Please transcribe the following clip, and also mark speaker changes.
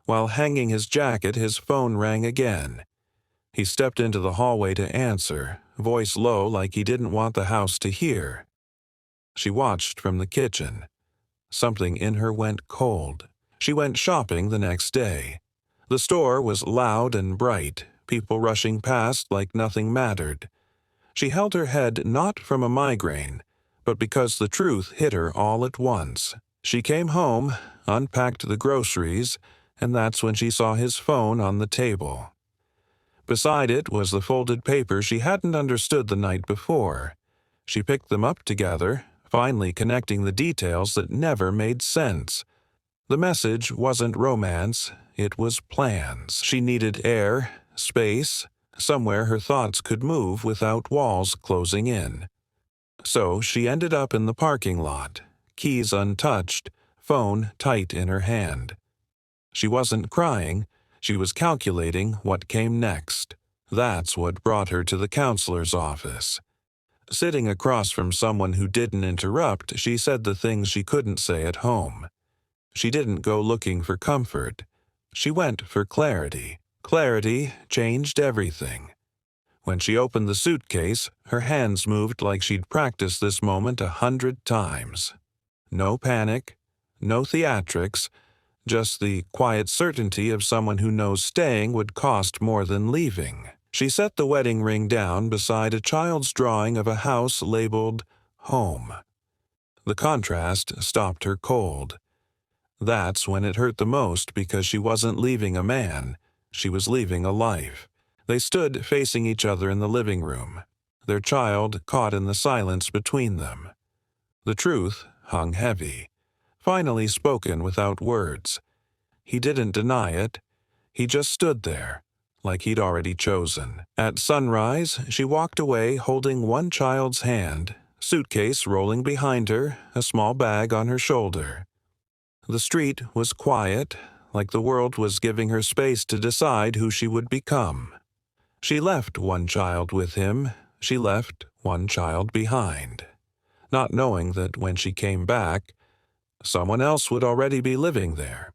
Speaker 1: While hanging his jacket, his phone rang again. He stepped into the hallway to answer, voice low like he didn't want the house to hear. She watched from the kitchen. Something in her went cold. She went shopping the next day. The store was loud and bright, people rushing past like nothing mattered. She held her head not from a migraine, but because the truth hit her all at once. She came home, unpacked the groceries, and that's when she saw his phone on the table. Beside it was the folded paper she hadn't understood the night before. She picked them up together, finally connecting the details that never made sense. The message wasn't romance, it was plans. She needed air, space, somewhere her thoughts could move without walls closing in. So she ended up in the parking lot, keys untouched, phone tight in her hand. She wasn't crying, she was calculating what came next. That's what brought her to the counselor's office. Sitting across from someone who didn't interrupt, she said the things she couldn't say at home. She didn't go looking for comfort. She went for clarity. Clarity changed everything. When she opened the suitcase, her hands moved like she'd practiced this moment 100 times. No panic, no theatrics, just the quiet certainty of someone who knows staying would cost more than leaving. She set the wedding ring down beside a child's drawing of a house labeled home. The contrast stopped her cold. That's when it hurt the most because she wasn't leaving a man, she was leaving a life. They stood facing each other in the living room, their child caught in the silence between them. The truth hung heavy, finally spoken without words. He didn't deny it, he just stood there, like he'd already chosen. At sunrise, she walked away holding one child's hand, suitcase rolling behind her, a small bag on her shoulder. The street was quiet, like the world was giving her space to decide who she would become. She left one child with him, she left one child behind, not knowing that when she came back, someone else would already be living there.